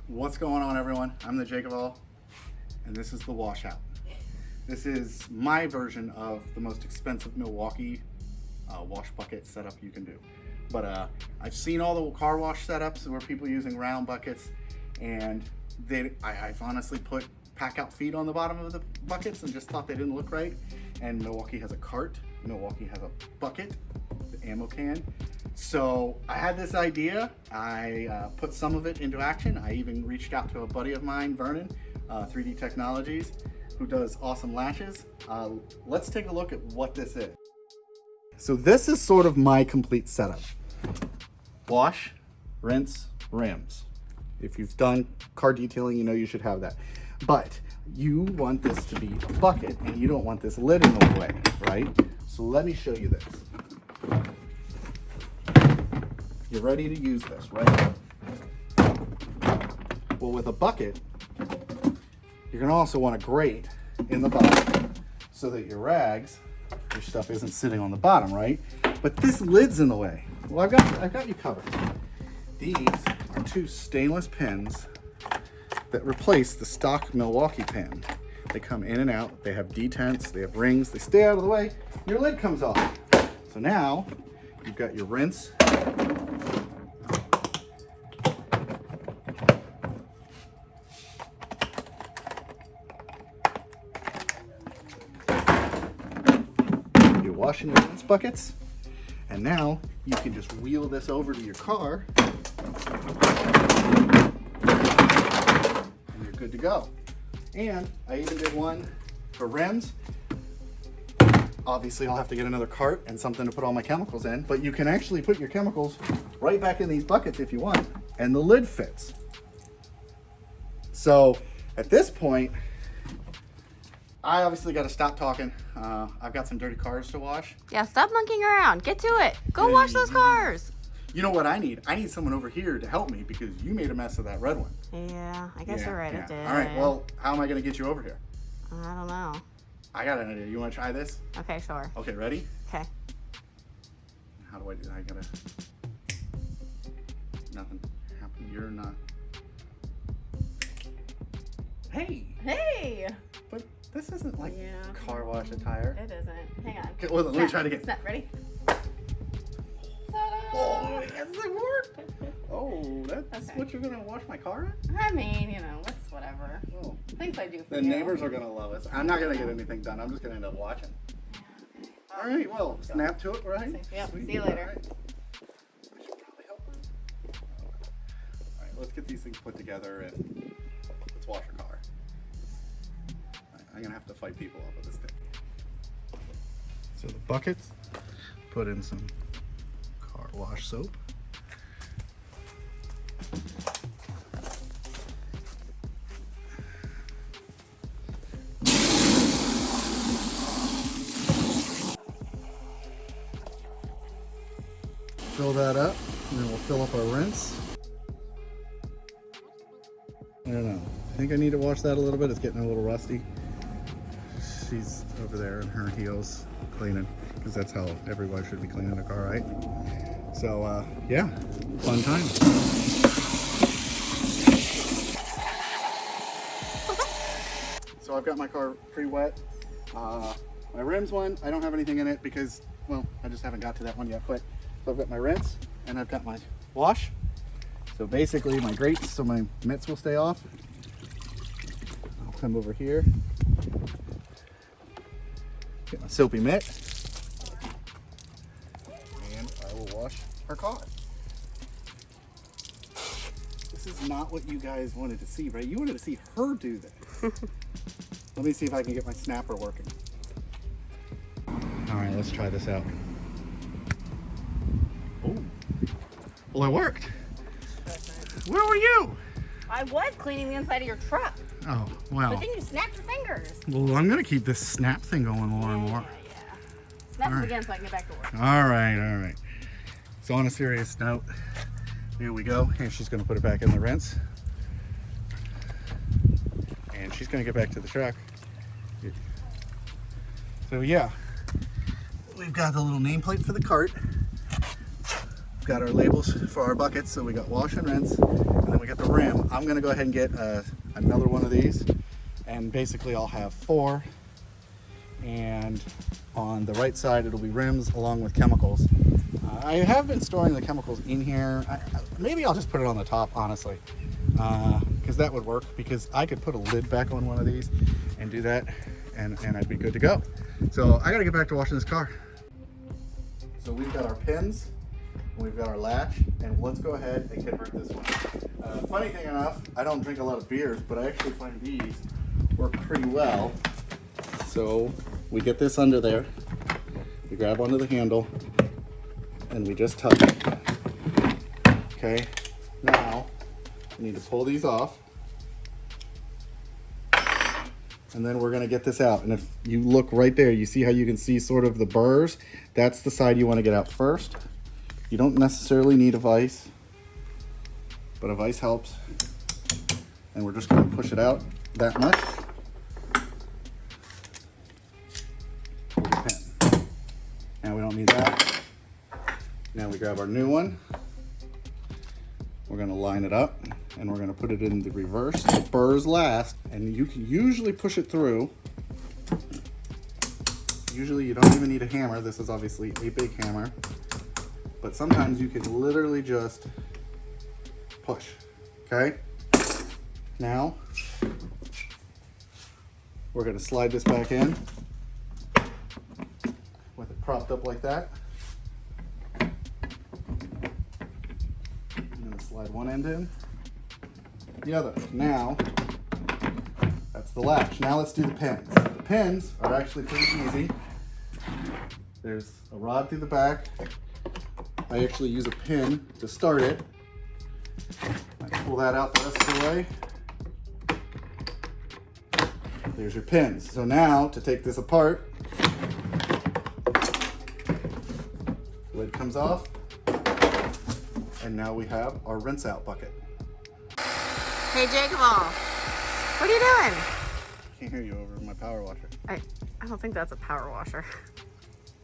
What's going on, everyone? I'm the JakeOfALL, and this is the WashOUT. This is my version of the most expensive Milwaukee wash bucket setup you can do. But I've seen all the car wash setups where people are using round buckets, and I've honestly put PACKOUT feet on the bottom of the buckets and just thought they didn't look right. And Milwaukee has a cart, Milwaukee has a bucket, the Ammocan. So I had this idea, I put some of it into action. I even reached out to a buddy of mine, Vernon, 3D Technologies, who does awesome latches. Let's take a look at what this is. So this is sort of my complete setup. Wash, rinse, rims. If you've done car detailing, you know you should have that. But you want this to be a bucket and you don't want this lid in the way, right? So let me show you this. You're ready to use this, right? Well, with a bucket, you're gonna also want a grate in the bottom so that your rags, your stuff isn't sitting on the bottom, right? But this lid's in the way. Well, I've got you covered. These are two stainless pins that replace the stock Milwaukee pin. They come in and out, they have detents, they have rings, they stay out of the way, your lid comes off. So now, you've got your rinse. You're washing your rinse buckets, and now you can just wheel this over to your car, and you're good to go. And I even did one for rims. Obviously, I'll have to get another cart and something to put all my chemicals in, but you can actually put your chemicals right back in these buckets if you want, and the lid fits. So at this point, I obviously got to stop talking. I've got some dirty cars to wash. Yeah, stop monkeying around. Get to it. Go wash those cars. You know what I need? I need someone over here to help me because you made a mess of that red one. Yeah, I guess you're right. I did. All right, well, how am I going to get you over here? I don't know. I got an idea. You want to try this? Okay, sure. Okay, ready? Okay. How do I do that? I gotta... Nothing happened. You're not... Hey! Hey! But this isn't like car wash attire. It isn't. Hang on. Okay, well, let me try it again. Snap. Ready? Oh, yes, it worked! Oh, that's what you're gonna wash my car in? I mean, you know, it's whatever. Oh. Things I do for The you. neighbors are gonna love us. I'm not gonna get anything done. I'm just gonna end up watching. All right, well, snap to it, right? Yep, Sweet. see you later. All right. I should probably help her. All right, let's get these things put together and let's wash your car. I'm gonna have to fight people off of this thing. So the buckets, put in some car wash soap. Fill that up, and then we'll fill up our rinse. I don't know. I think I need to wash that a little bit. It's getting a little rusty. She's over there in her heels cleaning, because that's how everybody should be cleaning a car, right? So, yeah, fun time. So I've got my car pretty wet. My rims one, I don't have anything in it because, well, I just haven't got to that one yet, but so I've got my rinse and I've got my wash. So basically my grates, so my mitts will stay off. I'll come over here, get my soapy mitt, and I will wash our car. This is not what you guys wanted to see, right? You wanted to see her do this. Let me see if I can get my snapper working. All right, let's try this out. Oh, well, it worked. Where were you? I was cleaning the inside of your truck. Oh, well. But then you snapped your fingers. Well, I'm gonna keep this snap thing going more and more. Yeah. Snap them again so I can get back to work. All right. So on a serious note, here we go. And she's gonna put it back in the rinse. And she's gonna get back to the truck. So yeah, we've got the little nameplate for the cart. got our labels for our buckets. So we got wash and rinse, and then we got the rim. I'm gonna go ahead and get another one of these, and basically I'll have 4. And on the right side, it'll be rims along with chemicals. I have been storing the chemicals in here. Maybe I'll just put it on the top, honestly, because that would work, because I could put a lid back on one of these and do that, and I'd be good to go. So I gotta get back to washing this car. So we've got our pins, we've got our latch, and let's go ahead and convert this one. Funny thing enough, I don't drink a lot of beers, but I actually find these work pretty well. So we get this under there, we grab onto the handle, and we just tuck it. Okay, now we need to pull these off, and then we're gonna get this out. And if you look right there, you see how you can see sort of the burrs? That's the side you wanna get out first. You don't necessarily need a vise, but a vise helps. And we're just gonna push it out that much. Pull the pin. Now we don't need that. Now we grab our new one. We're gonna line it up, and we're gonna put it in the reverse. The burrs last, and you can usually push it through. Usually you don't even need a hammer. This is obviously a big hammer, but sometimes you can literally just push, okay? Now, we're gonna slide this back in with it propped up like that. Slide one end in, the other. Now, that's the latch. Now let's do the pins. The pins are actually pretty easy. There's a rod through the back. I actually use a pin to start it. I pull that out the rest of the way. There's your pins. So now, to take this apart, lid comes off. And now we have our rinse out bucket. Hey, JakeOfALL, what are you doing? I can't hear you over my power washer. I don't think that's a power washer.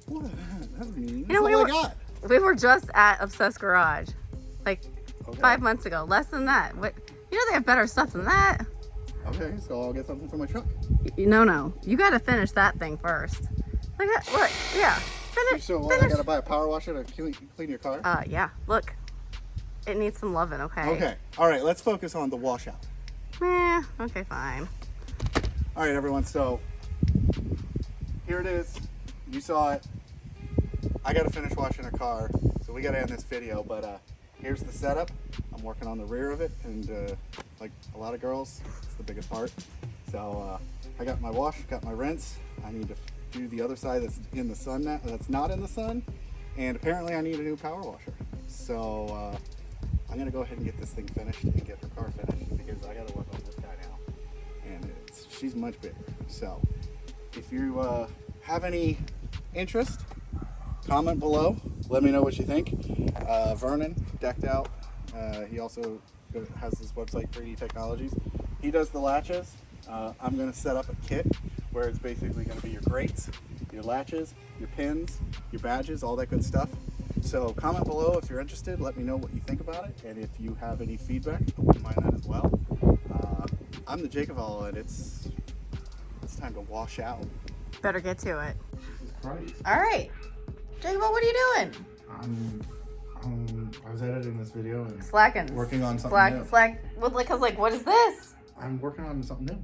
What? That's mean. You know, That's all I got. we were just at Obsessed Garage, like Okay. 5 months ago, less than that. What? You know they have better stuff than that. Okay, so I'll get something for my truck. No. You got to finish that thing first. Look at what? Yeah. Finish. So what, I finish. gotta buy a power washer to clean your car? Yeah. Look, it needs some loving. Okay. Okay. All right. Let's focus on the washout. Okay, fine. All right, everyone. So here it is. You saw it. I gotta finish washing a car, so we gotta end this video. But here's the setup. I'm working on the rear of it, and like a lot of girls, it's the biggest part. So I got my wash, got my rinse. I need to do the other side that's in the sun now, that's not in the sun, and apparently I need a new power washer. So I'm gonna go ahead and get this thing finished and get her car finished, because I gotta work on this guy now, and she's much bigger. So if you have any interest, comment below. Let me know what you think. Vernon, decked out. He also has his website, 3D Technologies. He does the latches. I'm going to set up a kit where it's basically going to be your grates, your latches, your pins, your badges, all that good stuff. So comment below if you're interested. Let me know what you think about it, and if you have any feedback, I wouldn't mind that as well. I'm the JakeOfALL, and it's time to wash out. Better get to it. Jesus Christ. All right. JakeOfALL, what are you doing? I was editing this video and Slacking. working on something new. Well, because like, what is this? I'm working on something new.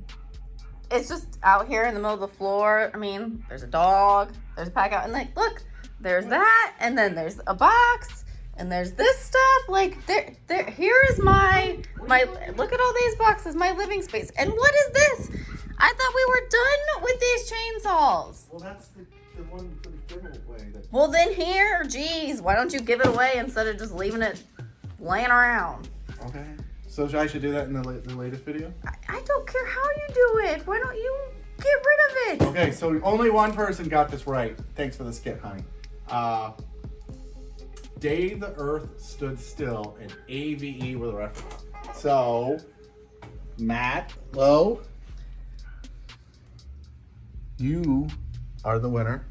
It's just out here in the middle of the floor. I mean, there's a dog, there's a PACKOUT, and like, look, there's that, and then there's a box, and there's this stuff. Like, here is my, look at all these boxes, my living space. And what is this? I thought we were done with these chainsaws. Well, that's the one for the giveaway. Well, then here, geez, why don't you give it away instead of just leaving it laying around? Okay. So I should do that in the latest video? I don't care how you do it. Why don't you get rid of it? Okay, so only one person got this right. Thanks for the skit, honey. Day the Earth Stood Still and AVE were the reference. So, Matt Lowe, you are the winner.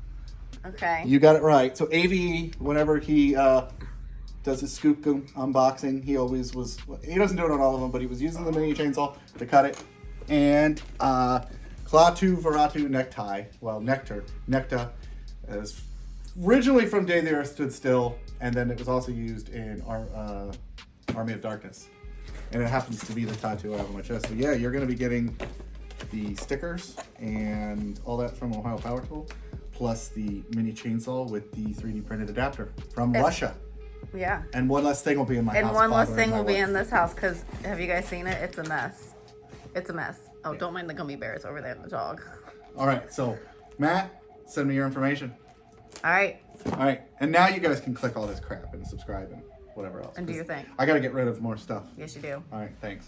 Okay. You got it right. So AVE, whenever he does his scoop unboxing. He always was, he doesn't do it on all of them, but he was using the mini chainsaw to cut it. And Klaatu Veratu necktie, well, necta, is originally from Day the Earth Stood Still, and then it was also used in Army of Darkness. And it happens to be the tattoo I have on my chest. So yeah, you're going to be getting the stickers and all that from Ohio Power Tool, plus the mini chainsaw with the 3D printed adapter from Russia. Yeah. And one less thing will be in my house. And one less thing will be in this house, because have you guys seen it? It's a mess. It's a mess. Oh, yeah. Don't mind the gummy bears over there in the dog. All right, so Matt, send me your information. All right. All right, and now you guys can click all this crap and subscribe and whatever else. And do your thing. I got to get rid of more stuff. Yes, you do. All right, thanks.